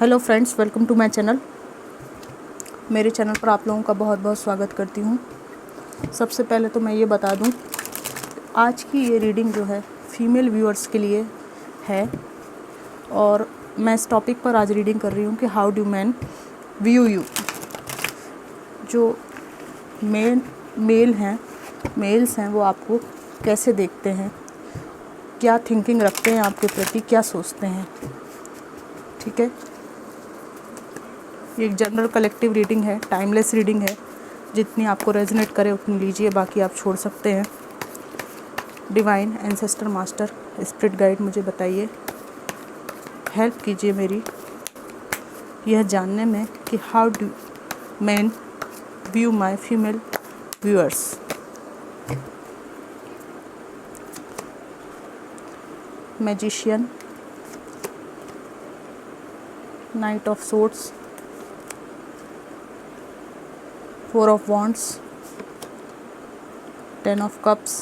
Hello friends, welcome to my channel. मेरे channel पर आप लोगों का बहुत बहुत स्वागत करती हूँ। सबसे पहले तो मैं ये बता दूँ, आज की ये रीडिंग जो है फीमेल व्यूअर्स के लिए है और मैं इस टॉपिक पर आज रीडिंग कर रही हूँ कि how do man view you. जो मेल्स हैं वो आपको कैसे देखते हैं, क्या थिंकिंग रखते हैं आपके प्रति, क्या सोचते हैं। ठीक है, ये एक जनरल कलेक्टिव रीडिंग है, टाइमलेस रीडिंग है। जितनी आपको रेजोनेट करे उतनी लीजिए, बाकी आप छोड़ सकते हैं। Divine ancestor master spirit guide, मुझे बताइए, हेल्प कीजिए मेरी यह जानने में कि how do man view my female viewers. Magician, night of swords, 4 of wands, 10 of cups,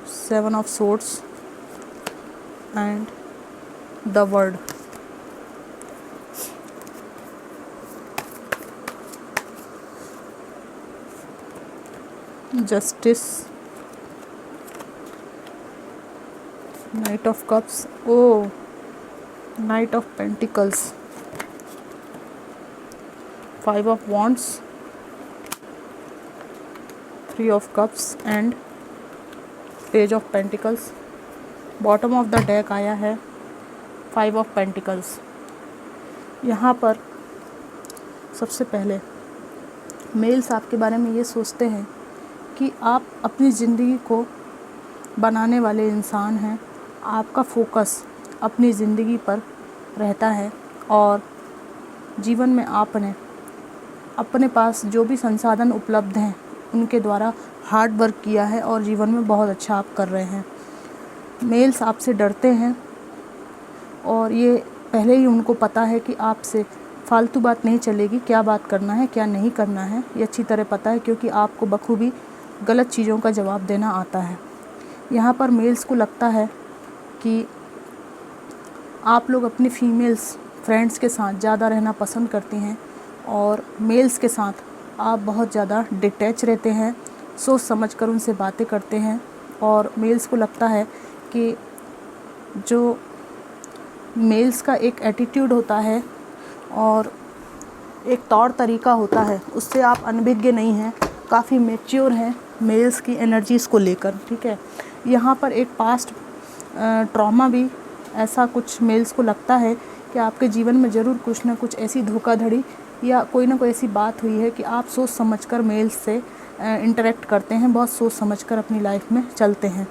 7 of swords and the world. Justice, Knight of cups, oh, Knight of pentacles, 5 of wands, 3 of cups and Page of pentacles. Bottom of the deck आया है 5 of pentacles। यहाँ पर सबसे पहले mails आपके बारे में ये सोचते हैं कि आप अपनी ज़िंदगी को बनाने वाले इंसान हैं। आपका फोकस अपनी ज़िंदगी पर रहता है और जीवन में आपने अपने पास जो भी संसाधन उपलब्ध हैं उनके द्वारा हार्ड वर्क किया है और जीवन में बहुत अच्छा आप कर रहे हैं। मेल्स आपसे डरते हैं और ये पहले ही उनको पता है कि आपसे फालतू बात नहीं चलेगी, क्या बात करना है क्या नहीं करना है ये अच्छी तरह पता है, क्योंकि आपको बखूबी गलत चीज़ों का जवाब देना आता है। यहाँ पर मेल्स को लगता है कि आप लोग अपनी फीमेल्स फ्रेंड्स के साथ ज़्यादा रहना पसंद करती हैं और मेल्स के साथ आप बहुत ज़्यादा डिटैच रहते हैं, सोच समझ कर उनसे बातें करते हैं। और मेल्स को लगता है कि जो मेल्स का एक एटीट्यूड होता है और एक तौर तरीका होता है उससे आप अनभिज्ञ नहीं हैं, काफ़ी मैच्योर हैं मेल्स की एनर्जीज़ को लेकर। ठीक है, यहाँ पर एक पास्ट ट्रॉमा भी ऐसा कुछ मेल्स को लगता है कि आपके जीवन में ज़रूर कुछ ना कुछ ऐसी धोखाधड़ी या कोई ना कोई ऐसी बात हुई है कि आप सोच समझकर मेल्स से इंटरेक्ट करते हैं, बहुत सोच समझकर अपनी लाइफ में चलते हैं।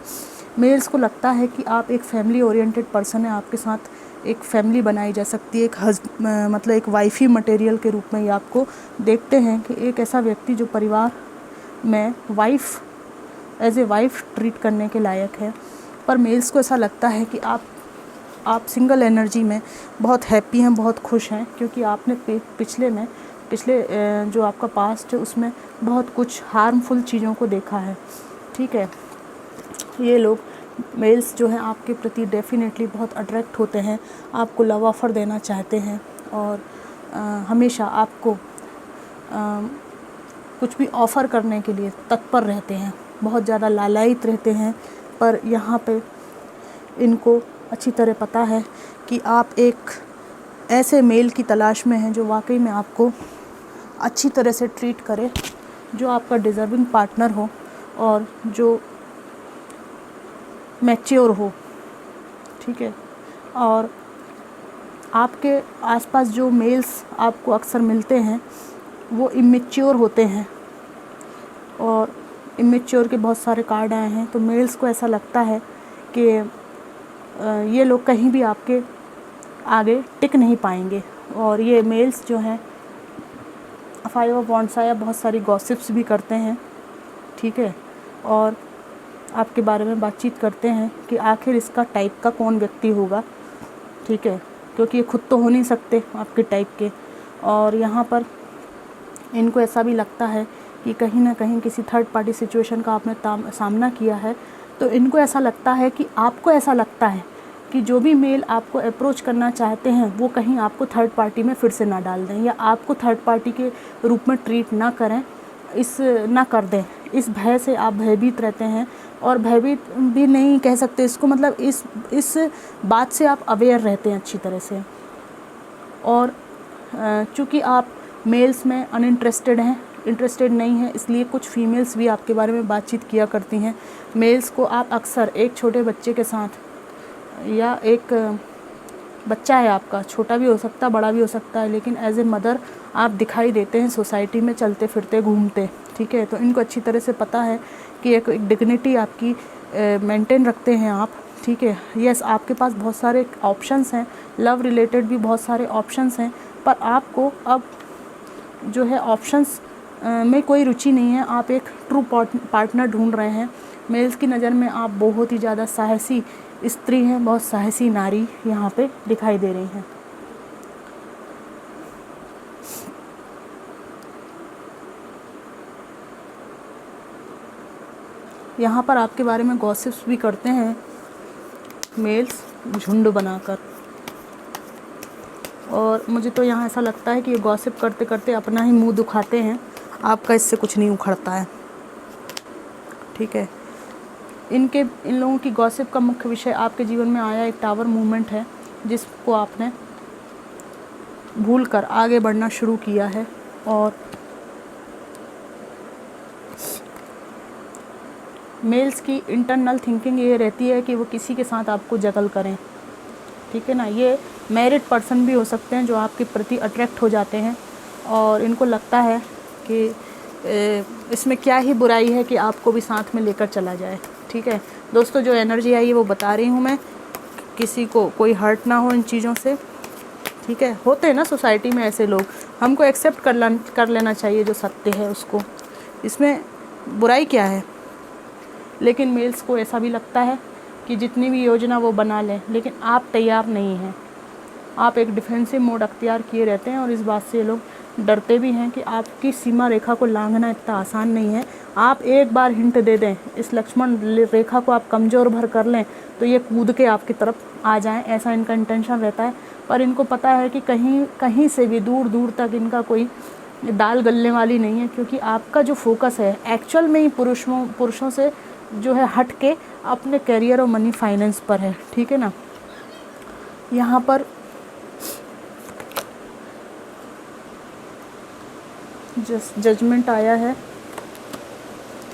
मेल्स को लगता है कि आप एक फैमिली ओरिएंटेड पर्सन है, आपके साथ एक फैमिली बनाई जा सकती है, मतलब एक वाइफी मटेरियल के रूप में ये आपको देखते हैं कि एक ऐसा व्यक्ति जो परिवार में एज ए वाइफ ट्रीट करने के लायक है। पर मेल्स को ऐसा लगता है कि आप सिंगल एनर्जी में बहुत हैप्पी हैं, बहुत खुश हैं, क्योंकि आपने पिछले जो आपका पास्ट है उसमें बहुत कुछ हार्मफुल चीज़ों को देखा है। ठीक है, ये लोग मेल्स जो हैं आपके प्रति डेफिनेटली बहुत अट्रैक्ट होते हैं, आपको लव ऑफ़र देना चाहते हैं और हमेशा आपको कुछ भी ऑफ़र करने के लिए तत्पर रहते हैं, बहुत ज़्यादा लालायित रहते हैं। पर यहाँ पे इनको अच्छी तरह पता है कि आप एक ऐसे मेल की तलाश में हैं जो वाकई में आपको अच्छी तरह से ट्रीट करे, जो आपका डिज़र्विंग पार्टनर हो और जो मैच्योर हो। ठीक है, और आपके आसपास जो मेल्स आपको अक्सर मिलते हैं वो इमेच्योर होते हैं और इमेच्योर के बहुत सारे कार्ड आए हैं। तो मेल्स को ऐसा लगता है कि ये लोग कहीं भी आपके आगे टिक नहीं पाएंगे। और ये मेल्स जो हैं 5 of wands आया, बहुत सारी गॉसिप्स भी करते हैं। ठीक है, और आपके बारे में बातचीत करते हैं कि आखिर इसका टाइप का कौन व्यक्ति होगा। ठीक है, क्योंकि ये खुद तो हो नहीं सकते आपके टाइप के। और यहाँ पर इनको ऐसा भी लगता है कि कहीं ना कहीं किसी थर्ड पार्टी सिचुएशन का आपने सामना किया है, तो इनको ऐसा लगता है कि आपको ऐसा लगता है कि जो भी मेल आपको अप्रोच करना चाहते हैं वो कहीं आपको थर्ड पार्टी में फिर से ना डाल दें या आपको थर्ड पार्टी के रूप में ट्रीट ना करें, ना कर दें। इस भय से आप भयभीत रहते हैं, और भयभीत भी नहीं कह सकते इसको, मतलब इस बात से आप अवेयर रहते हैं अच्छी तरह से। और चूँकि आप मेल्स में इंटरेस्टेड नहीं हैं, इसलिए कुछ फीमेल्स भी आपके बारे में बातचीत किया करती हैं। मेल्स को आप अक्सर एक छोटे बच्चे के साथ, या एक बच्चा है आपका, छोटा भी हो सकता है बड़ा भी हो सकता है, लेकिन एज ए मदर आप दिखाई देते हैं सोसाइटी में चलते फिरते घूमते, ठीक है। तो इनको अच्छी तरह से पता है कि एक डिग्निटी आपकी मेंटेन रखते हैं आप, ठीक है। यस, आपके पास बहुत सारे ऑप्शंस हैं, लव रिलेटेड भी बहुत सारे ऑप्शंस हैं, पर आपको अब जो है ऑप्शंस में कोई रुचि नहीं है। आप एक ट्रू पार्टनर ढूंढ रहे हैं। मेल्स की नज़र में आप बहुत ही ज़्यादा साहसी स्त्री हैं, बहुत साहसी नारी यहाँ पे दिखाई दे रही हैं। यहाँ पर आपके बारे में गॉसिप्स भी करते हैं मेल्स झुंड बनाकर, और मुझे तो यहाँ ऐसा लगता है कि ये गॉसिप करते करते अपना ही मुंह दुखाते हैं। आपका इससे कुछ नहीं उखड़ता है, ठीक है। इन लोगों की गॉसिप का मुख्य विषय आपके जीवन में आया एक टावर मूवमेंट है, जिसको आपने भूलकर आगे बढ़ना शुरू किया है। और मेल्स की इंटरनल थिंकिंग ये रहती है कि वो किसी के साथ आपको जगल करें, ठीक है ना। ये मैरिड पर्सन भी हो सकते हैं जो आपके प्रति अट्रैक्ट हो जाते हैं, और इनको लगता है कि इसमें क्या ही बुराई है कि आपको भी साथ में लेकर चला जाए, ठीक है। दोस्तों, जो एनर्जी आई है वो बता रही हूँ मैं, किसी को कोई हर्ट ना हो इन चीज़ों से, ठीक है। होते हैं ना सोसाइटी में ऐसे लोग, हमको एक्सेप्ट कर लेना चाहिए जो सत्य है उसको, इसमें बुराई क्या है। लेकिन मेल्स को ऐसा भी लगता है कि जितनी भी योजना वो बना लें, लेकिन आप तैयार नहीं हैं। आप एक डिफेंसिव मोड अख्तियार किए रहते हैं, और इस बात से ये लोग डरते भी हैं कि आपकी सीमा रेखा को लांघना इतना आसान नहीं है। आप एक बार हिंट दे दें, इस लक्ष्मण रेखा को आप कमज़ोर भर कर लें, तो ये कूद के आपकी तरफ आ जाएं, ऐसा इनका इंटेंशन रहता है। पर इनको पता है कि कहीं से भी दूर दूर तक इनका कोई दाल गलने वाली नहीं है, क्योंकि आपका जो फोकस है एक्चुअल में ही पुरुषों से जो है हट के अपने करियर और मनी फाइनेंस पर है, ठीक है ना। यहाँ पर जजमेंट आया है।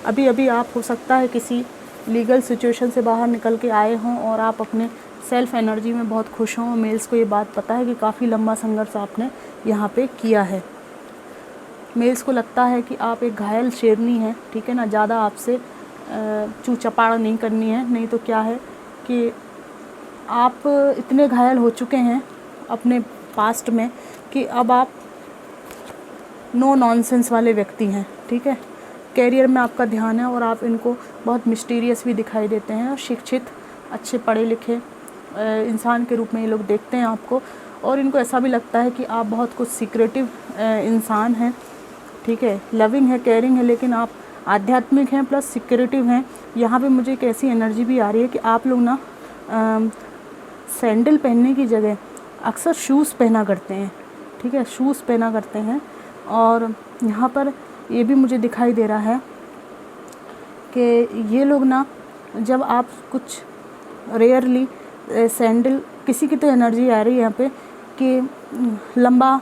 अभी आप हो सकता है किसी लीगल सिचुएशन से बाहर निकल के आए हों, और आप अपने सेल्फ एनर्जी में बहुत खुश हों। मेल्स को ये बात पता है कि काफ़ी लंबा संघर्ष आपने यहाँ पे किया है। मेल्स को लगता है कि आप एक घायल शेरनी हैं, ठीक है ना। ज़्यादा आपसे चूचपाड़ नहीं करनी है, नहीं तो क्या है कि आप इतने घायल हो चुके हैं अपने पास्ट में कि अब आप नो नॉनसेंस वाले व्यक्ति हैं, ठीक है। कैरियर में आपका ध्यान है, और आप इनको बहुत मिस्टीरियस भी दिखाई देते हैं, और शिक्षित अच्छे पढ़े लिखे इंसान के रूप में ये लोग देखते हैं आपको। और इनको ऐसा भी लगता है कि आप बहुत कुछ सीक्रेटिव इंसान हैं, ठीक है। लविंग है, केयरिंग है, लेकिन आप आध्यात्मिक हैं प्लस सिक्योरिटिव हैं। यहाँ पे मुझे एक ऐसी एनर्जी भी आ रही है कि आप लोग ना सैंडल पहनने की जगह अक्सर शूज़ पहना करते हैं, ठीक है, शूज़ पहना करते हैं। और यहाँ पर ये भी मुझे दिखाई दे रहा है कि ये लोग ना, जब आप कुछ रेयरली सैंडल, किसी की तो एनर्जी आ रही है यहाँ पे कि लंबा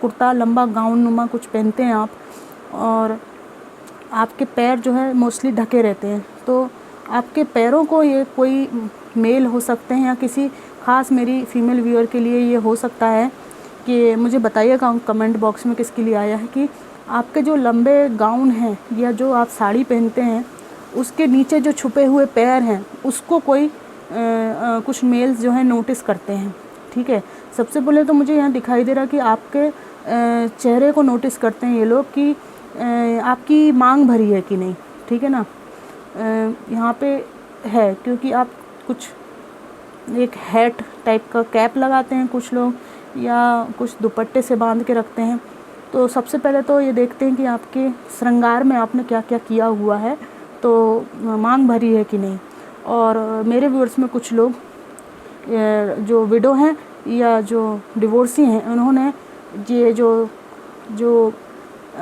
कुर्ता, लंबा गाउन नुमा कुछ पहनते हैं आप, और आपके पैर जो है मोस्टली ढके रहते हैं। तो आपके पैरों को ये कोई मेल हो सकते हैं, या किसी ख़ास मेरी फीमेल व्यूअर के लिए ये हो सकता है कि मुझे बताइएगा कमेंट बॉक्स में किसके लिए आया है, कि आपके जो लंबे गाउन हैं या जो आप साड़ी पहनते हैं उसके नीचे जो छुपे हुए पैर हैं उसको कोई कुछ मेल्स जो है नोटिस करते हैं, ठीक है। सबसे पहले तो मुझे यहाँ दिखाई दे रहा कि आपके चेहरे को नोटिस करते हैं ये लोग कि आपकी मांग भरी है कि नहीं, ठीक है ना। यहाँ पे है क्योंकि आप कुछ एक हैट टाइप का कैप लगाते हैं कुछ लोग, या कुछ दुपट्टे से बांध के रखते हैं। तो सबसे पहले तो ये देखते हैं कि आपके श्रृंगार में आपने क्या क्या किया हुआ है, तो मांग भरी है कि नहीं। और मेरे व्यूअर्स में कुछ लोग जो विडो हैं या जो डिवोर्सी हैं, उन्होंने ये जो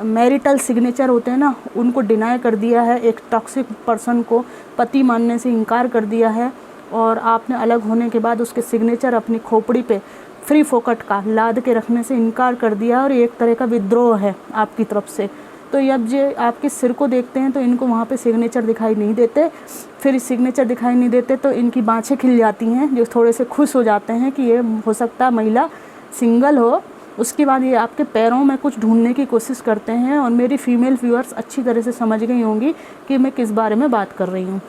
मैरिटल सिग्नेचर होते हैं ना, उनको डिनाई कर दिया है। एक टॉक्सिक पर्सन को पति मानने से इनकार कर दिया है, और आपने अलग होने के बाद उसके सिग्नेचर अपनी खोपड़ी पे फ्री फोकट का लाद के रखने से इनकार कर दिया, और ये एक तरह का विद्रोह है आपकी तरफ से। तो जब ये आपके सिर को देखते हैं तो इनको वहाँ पे सिग्नेचर दिखाई नहीं देते, फिर सिग्नेचर दिखाई नहीं देते तो इनकी बाँछें खिल जाती हैं, जो थोड़े से खुश हो जाते हैं कि ये हो सकता है महिला सिंगल हो। उसके बाद ये आपके पैरों में कुछ ढूंढने की कोशिश करते हैं, और मेरी फीमेल व्यूअर्स अच्छी तरह से समझ गई होंगी कि मैं किस बारे में बात कर रही हूँ।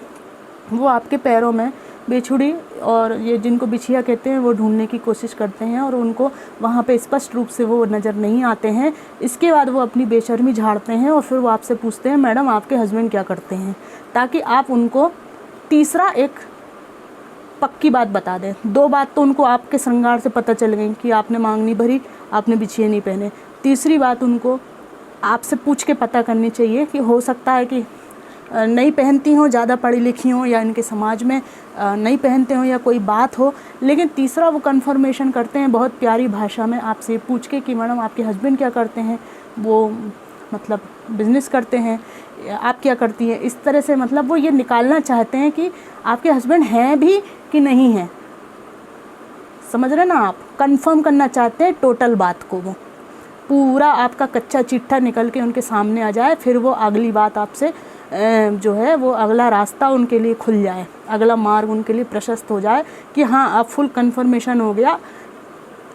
वो आपके पैरों में बिछुड़ी और ये जिनको बिछिया कहते हैं वो ढूंढने की कोशिश करते हैं, और उनको वहाँ पे स्पष्ट रूप से वो नज़र नहीं आते हैं। इसके बाद वो अपनी बेशर्मी झाड़ते हैं, और फिर वो आपसे पूछते हैं मैडम आपके हस्बैंड क्या करते हैं, ताकि आप उनको तीसरा एक पक्की बात बता दें। 2 बात तो उनको आपके श्रृंगार से पता चल गई कि आपने मांग नहीं भरी, आपने बिछिए नहीं पहने। तीसरी बात उनको आपसे पूछ के पता करनी चाहिए कि हो सकता है कि नहीं पहनती हों, ज़्यादा पढ़ी लिखी हों, या इनके समाज में नहीं पहनते हों, या कोई बात हो। लेकिन तीसरा वो कन्फर्मेशन करते हैं बहुत प्यारी भाषा में आपसे पूछ के कि मैडम आपके हस्बैंड क्या करते हैं, वो मतलब बिज़नेस करते हैं, आप क्या करती हैं। इस तरह से मतलब वो ये निकालना चाहते हैं कि आपके हस्बैंड हैं भी कि नहीं हैं। समझ रहे ना आप, कंफर्म करना चाहते हैं टोटल बात को। वो पूरा आपका कच्चा चिट्ठा निकल के उनके सामने आ जाए, फिर वो अगली बात आपसे जो है वो अगला रास्ता उनके लिए खुल जाए, अगला मार्ग उनके लिए प्रशस्त हो जाए कि हाँ अब फुल कंफर्मेशन हो गया।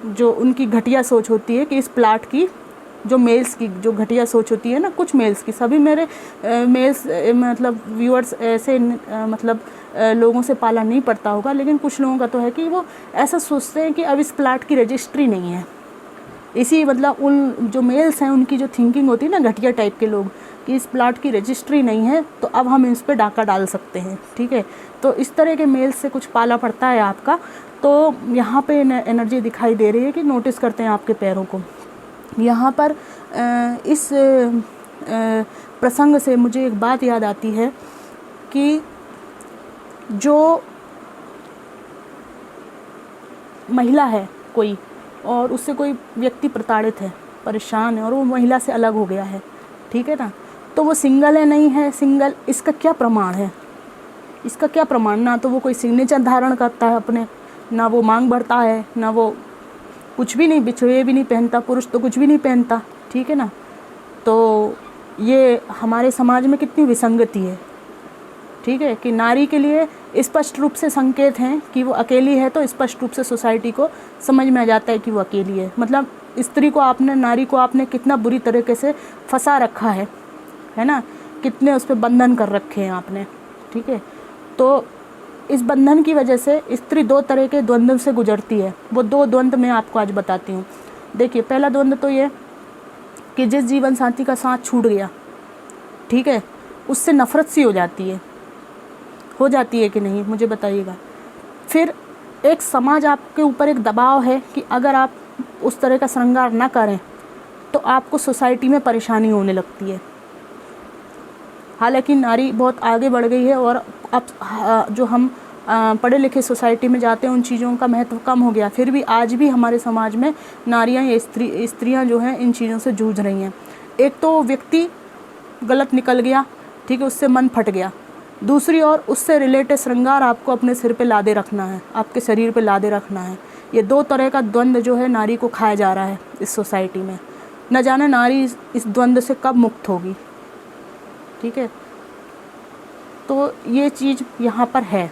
जो उनकी घटिया सोच होती है कि इस प्लाट की, जो मेल्स की जो घटिया सोच होती है ना, कुछ मेल्स की, सभी मेरे मेल्स मतलब व्यूअर्स ऐसे मतलब लोगों से पाला नहीं पड़ता होगा, लेकिन कुछ लोगों का तो है कि वो ऐसा सोचते हैं कि अब इस प्लाट की रजिस्ट्री नहीं है। इसी मतलब उन जो मेल्स हैं उनकी जो थिंकिंग होती है ना, घटिया टाइप के लोग, कि इस प्लाट की रजिस्ट्री नहीं है तो अब हम इस पर डाका डाल सकते हैं। ठीक है, तो इस तरह के मेल्स से कुछ पाला पड़ता है आपका। तो यहाँ पे एनर्जी दिखाई दे रही है कि नोटिस करते हैं आपके पैरों को। यहाँ पर इस प्रसंग से मुझे एक बात याद आती है कि जो महिला है कोई, और उससे कोई व्यक्ति प्रताड़ित है, परेशान है, और वो महिला से अलग हो गया है, ठीक है ना, तो वो सिंगल है नहीं है सिंगल, इसका क्या प्रमाण है? इसका क्या प्रमाण? ना तो वो कोई सिग्नेचर धारण करता है अपने, ना वो मांग भरता है, ना वो कुछ भी नहीं, बिछुए भी नहीं पहनता, पुरुष तो कुछ भी नहीं पहनता, ठीक है ना। तो ये हमारे समाज में कितनी विसंगति है, ठीक है, कि नारी के लिए स्पष्ट रूप से संकेत हैं कि वो अकेली है, तो स्पष्ट रूप से सोसाइटी को समझ में आ जाता है कि वो अकेली है। मतलब स्त्री को आपने, नारी को आपने कितना बुरी तरीके से फंसा रखा है ना, कितने उस पर बंधन कर रखे हैं आपने, ठीक है। तो इस बंधन की वजह से स्त्री 2 तरह के द्वंद्व से गुजरती है। वो 2 द्वंद्व मैं आपको आज बताती हूँ। देखिए, पहला द्वंद्व तो ये कि जिस जीवन साथी का साथ छूट गया, ठीक है, उससे नफरत सी हो जाती है कि नहीं, मुझे बताइएगा। फिर एक समाज आपके ऊपर एक दबाव है कि अगर आप उस तरह का श्रृंगार ना करें तो आपको सोसाइटी में परेशानी होने लगती है। हालांकि नारी बहुत आगे बढ़ गई है, और अब जो हम पढ़े लिखे सोसाइटी में जाते हैं उन चीज़ों का महत्व कम हो गया, फिर भी आज भी हमारे समाज में नारियां या स्त्रियां जो हैं इन चीज़ों से जूझ रही हैं। एक तो व्यक्ति गलत निकल गया, ठीक है, उससे मन फट गया। दूसरी ओर उससे रिलेटेड श्रृंगार आपको अपने सिर पे लादे रखना है, आपके शरीर पे लादे रखना है। ये 2 तरह का द्वंद्व जो है नारी को खाया जा रहा है इस सोसाइटी में। न जाने नारी इस द्वंद्व से कब मुक्त होगी, ठीक है। तो ये चीज़ यहाँ पर है,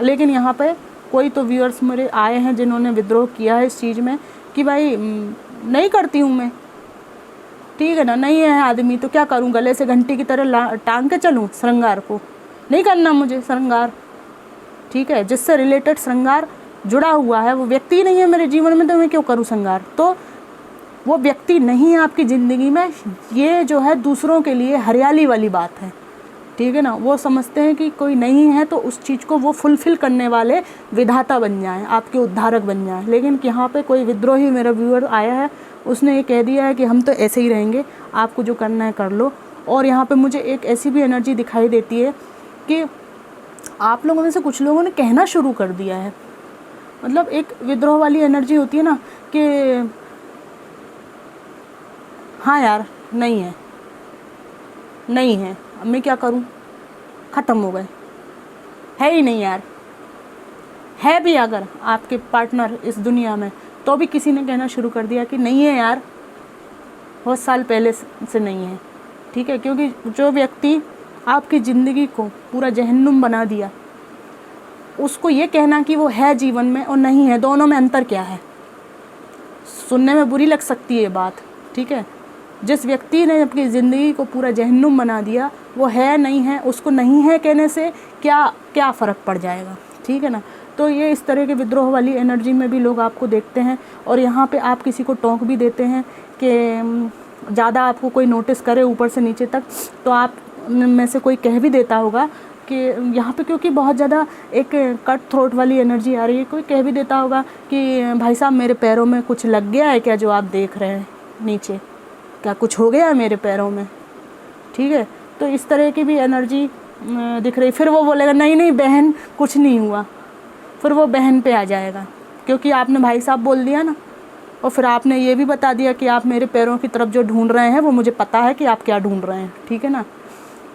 लेकिन यहाँ पे कोई तो व्यूअर्स मेरे आए हैं जिन्होंने विद्रोह किया है इस चीज़ में कि भाई नहीं करती हूँ मैं, ठीक है ना, नहीं है आदमी तो क्या करूँ, गले से घंटी की तरह टांग के चलूँ श्रृंगार को, नहीं करना मुझे श्रृंगार, ठीक है। जिससे रिलेटेड श्रृंगार जुड़ा हुआ है वो व्यक्ति ही नहीं है मेरे जीवन में, तो मैं क्यों करूँ श्रृंगार? तो वो व्यक्ति नहीं है आपकी ज़िंदगी में। ये जो है दूसरों के लिए हरियाली वाली बात है, ठीक है ना। वो समझते हैं कि कोई नहीं है तो उस चीज़ को वो फुलफ़िल करने वाले विधाता बन जाएं, आपके उद्धारक बन जाएं। लेकिन यहाँ पे कोई विद्रोही मेरा व्यूअर आया है, उसने ये कह दिया है कि हम तो ऐसे ही रहेंगे, आपको जो करना है कर लो। और यहाँ पे मुझे एक ऐसी भी एनर्जी दिखाई देती है कि आप लोगों में से कुछ लोगों ने कहना शुरू कर दिया है मतलब एक विद्रोह वाली एनर्जी होती है ना कि हाँ यार नहीं है, नहीं है, अब मैं क्या करूँ, ख़त्म हो गए, है ही नहीं यार। है भी अगर आपके पार्टनर इस दुनिया में, तो भी किसी ने कहना शुरू कर दिया कि नहीं है यार, बहुत साल पहले से नहीं है, ठीक है। क्योंकि जो व्यक्ति आपकी ज़िंदगी को पूरा जहन्नुम बना दिया, उसको ये कहना कि वो है जीवन में और नहीं है, दोनों में अंतर क्या है। सुनने में बुरी लग सकती है ये बात, ठीक है। जिस व्यक्ति ने अपनी ज़िंदगी को पूरा जहन्नुम बना दिया, वो है नहीं है, उसको नहीं है कहने से क्या क्या फ़र्क पड़ जाएगा, ठीक है ना। तो ये इस तरह के विद्रोह वाली एनर्जी में भी लोग आपको देखते हैं। और यहाँ पे आप किसी को टोंक भी देते हैं कि ज़्यादा आपको कोई नोटिस करे ऊपर से नीचे तक, तो आप में से कोई कह भी देता होगा कि यहाँ पे, क्योंकि बहुत ज़्यादा एक कट थ्रोट वाली एनर्जी आ रही है, कोई कह भी देता होगा कि भाई साहब मेरे पैरों में कुछ लग गया है क्या, जो आप देख रहे हैं नीचे, क्या कुछ हो गया है मेरे पैरों में, ठीक है। तो इस तरह की भी एनर्जी दिख रही। फिर वो बोलेगा नहीं नहीं बहन कुछ नहीं हुआ, फिर वो बहन पे आ जाएगा, क्योंकि आपने भाई साहब बोल दिया ना, और फिर आपने ये भी बता दिया कि आप मेरे पैरों की तरफ जो ढूंढ रहे हैं वो मुझे पता है कि आप क्या ढूंढ रहे हैं, ठीक है ना।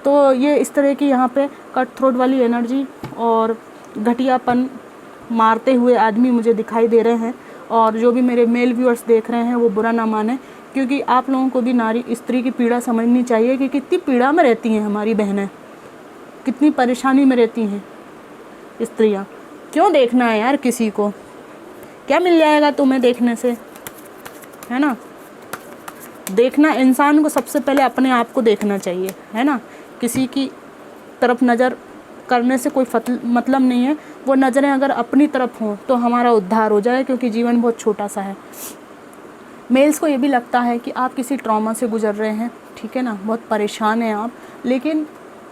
तो ये इस तरह की यहाँ पे कट थ्रोट वाली एनर्जी और घटियापन मारते हुए आदमी मुझे दिखाई दे रहे हैं। और जो भी मेरे मेल व्यूअर्स देख रहे हैं वो बुरा ना माने, क्योंकि आप लोगों को भी नारी स्त्री की पीड़ा समझनी चाहिए कि कितनी पीड़ा में रहती हैं हमारी बहनें, कितनी परेशानी में रहती हैं स्त्रियाँ। क्यों देखना है यार किसी को, क्या मिल जाएगा तुम्हें देखने से, है ना। देखना, इंसान को सबसे पहले अपने आप को देखना चाहिए, है ना। किसी की तरफ नज़र करने से कोई मतलब नहीं है। वो नज़रें अगर अपनी तरफ हों तो हमारा उद्धार हो जाए, क्योंकि जीवन बहुत छोटा सा है। मेल्स को ये भी लगता है कि आप किसी ट्रॉमा से गुजर रहे हैं, ठीक है ना, बहुत परेशान हैं आप, लेकिन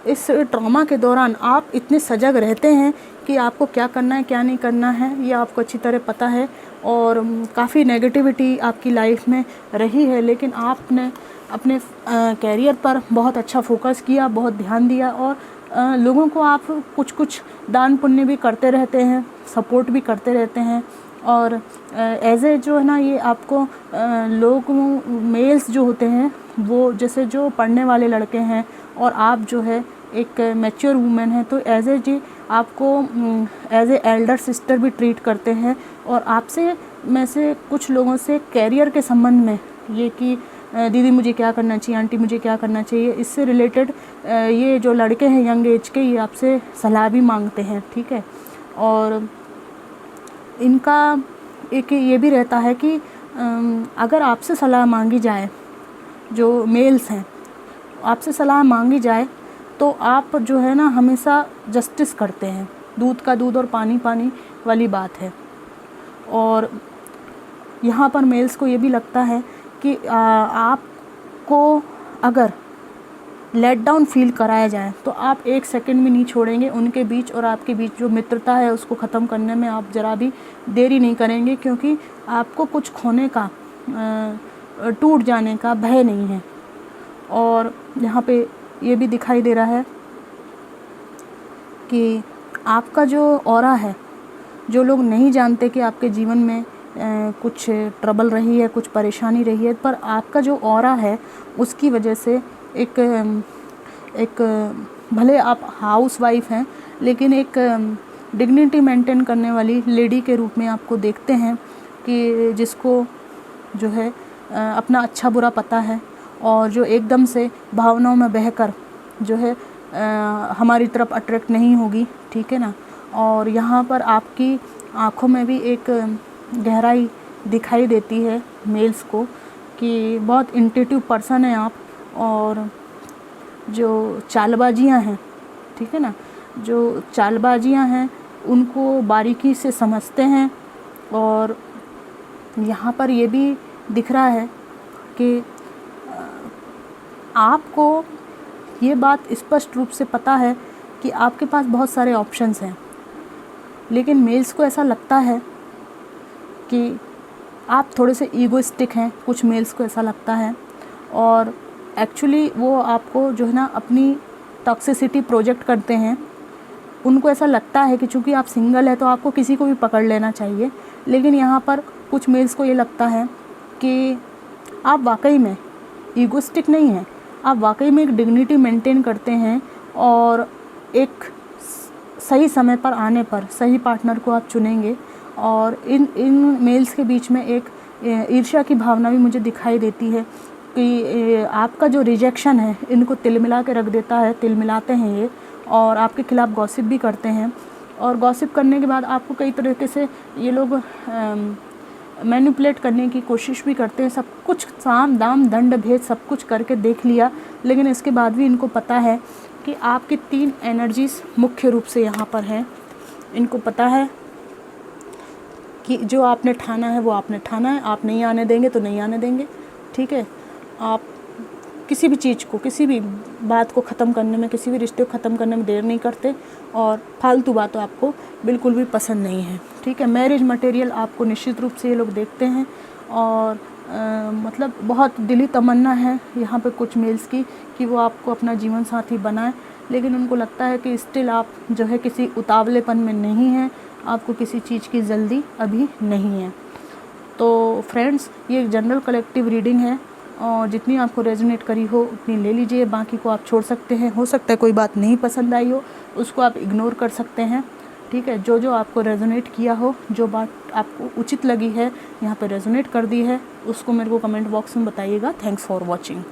इस ट्रॉमा के दौरान आप इतने सजग रहते हैं कि आपको क्या करना है क्या नहीं करना है ये आपको अच्छी तरह पता है। और काफ़ी नेगेटिविटी आपकी लाइफ में रही है, लेकिन आपने अपने कैरियर पर बहुत अच्छा फोकस किया, बहुत ध्यान दिया, और लोगों को आप कुछ कुछ दान पुण्य भी करते रहते हैं, सपोर्ट भी करते रहते हैं। और एज ए जो है ना, ये आपको लोग मेल्स जो होते हैं वो जैसे जो पढ़ने वाले लड़के हैं और आप जो है एक मैच्योर वूमेन है, तो एज ए जी आपको एज ए एल्डर सिस्टर भी ट्रीट करते हैं। और आपसे में से कुछ लोगों से कैरियर के संबंध में ये कि दीदी मुझे क्या करना चाहिए, आंटी मुझे क्या करना चाहिए, इससे रिलेटेड ये जो लड़के हैं यंग एज के, ये आपसे सलाह भी मांगते हैं, ठीक है। और इनका एक ये भी रहता है कि अगर आपसे सलाह मांगी जाए, जो मेल्स हैं आपसे सलाह मांगी जाए, तो आप जो है ना हमेशा जस्टिस करते हैं, दूध का दूध और पानी पानी वाली बात है। और यहाँ पर मेल्स को ये भी लगता है कि आपको अगर लेट डाउन फील कराया जाए तो आप एक सेकंड भी नहीं छोड़ेंगे उनके बीच और आपके बीच जो मित्रता है उसको ख़त्म करने में आप ज़रा भी देरी नहीं करेंगे, क्योंकि आपको कुछ खोने का, टूट जाने का भय नहीं है। और यहाँ पे ये भी दिखाई दे रहा है कि आपका जो ऑरा है, जो लोग नहीं जानते कि आपके जीवन में कुछ ट्रबल रही है, कुछ परेशानी रही है, पर आपका जो ऑरा है उसकी वजह से एक भले आप हाउस वाइफ हैं, लेकिन एक डिग्निटी मेंटेन करने वाली लेडी के रूप में आपको देखते हैं कि जिसको जो है अपना अच्छा बुरा पता है, और जो एकदम से भावनाओं में बहकर जो है हमारी तरफ अट्रैक्ट नहीं होगी, ठीक है ना। और यहाँ पर आपकी आँखों में भी एक गहराई दिखाई देती है मेल्स को कि बहुत इंट्यूटिव पर्सन है आप, और जो चालबाजियाँ हैं, ठीक है ना, जो चालबाजियाँ हैं उनको बारीकी से समझते हैं। और यहाँ पर ये भी दिख रहा है कि आपको ये बात स्पष्ट रूप से पता है कि आपके पास बहुत सारे ऑप्शंस हैं, लेकिन मेल्स को ऐसा लगता है कि आप थोड़े से ईगोइस्टिक हैं, कुछ मेल्स को ऐसा लगता है। और एक्चुअली वो आपको जो है ना अपनी टॉक्सिसिटी प्रोजेक्ट करते हैं, उनको ऐसा लगता है कि चूँकि आप सिंगल है तो आपको किसी को भी पकड़ लेना चाहिए, लेकिन यहाँ पर कुछ मेल्स को ये लगता है कि आप वाकई में ईगोइस्टिक नहीं हैं, आप वाकई में एक डिग्निटी मेंटेन करते हैं और एक सही समय पर आने पर सही पार्टनर को आप चुनेंगे। और इन मेल्स के बीच में एक ईर्ष्या की भावना भी मुझे दिखाई देती है कि आपका जो रिजेक्शन है इनको तिलमिला के रख देता है, तिलमिलाते हैं ये, और आपके खिलाफ़ गॉसिप भी करते हैं। और गॉसिप करने के बाद आपको कई तरीके से ये लोग मैनिपुलेट करने की कोशिश भी करते हैं। सब कुछ साम दाम दंड भेद सब कुछ करके देख लिया, लेकिन इसके बाद भी इनको पता है कि आपकी 3 एनर्जीज़ मुख्य रूप से यहाँ पर हैं। इनको पता है कि जो आपने ठाना है वो आपने ठाना है, आप नहीं आने देंगे तो नहीं आने देंगे, ठीक है। आप किसी भी चीज़ को, किसी भी बात को ख़त्म करने में, किसी भी रिश्ते को ख़त्म करने में देर नहीं करते, और फालतू बातें आपको बिल्कुल भी पसंद नहीं है, ठीक है। मैरिज मटेरियल आपको निश्चित रूप से ये लोग देखते हैं, और मतलब बहुत दिली तमन्ना है यहाँ पे कुछ मेल्स की कि वो आपको अपना जीवन साथी बनाए, लेकिन उनको लगता है कि स्टिल आप जो है किसी उतावलेपन में नहीं हैं, आपको किसी चीज़ की जल्दी अभी नहीं है। तो फ्रेंड्स, ये एक जनरल कलेक्टिव रीडिंग है, और जितनी आपको रेजोनेट करी हो उतनी ले लीजिए, बाकी को आप छोड़ सकते हैं। हो सकता है कोई बात नहीं पसंद आई हो, उसको आप इग्नोर कर सकते हैं, ठीक है। जो जो आपको रेजोनेट किया हो, जो बात आपको उचित लगी है, यहाँ पे रेजोनेट कर दी है, उसको मेरे को कमेंट बॉक्स में बताइएगा। Thanks for watching.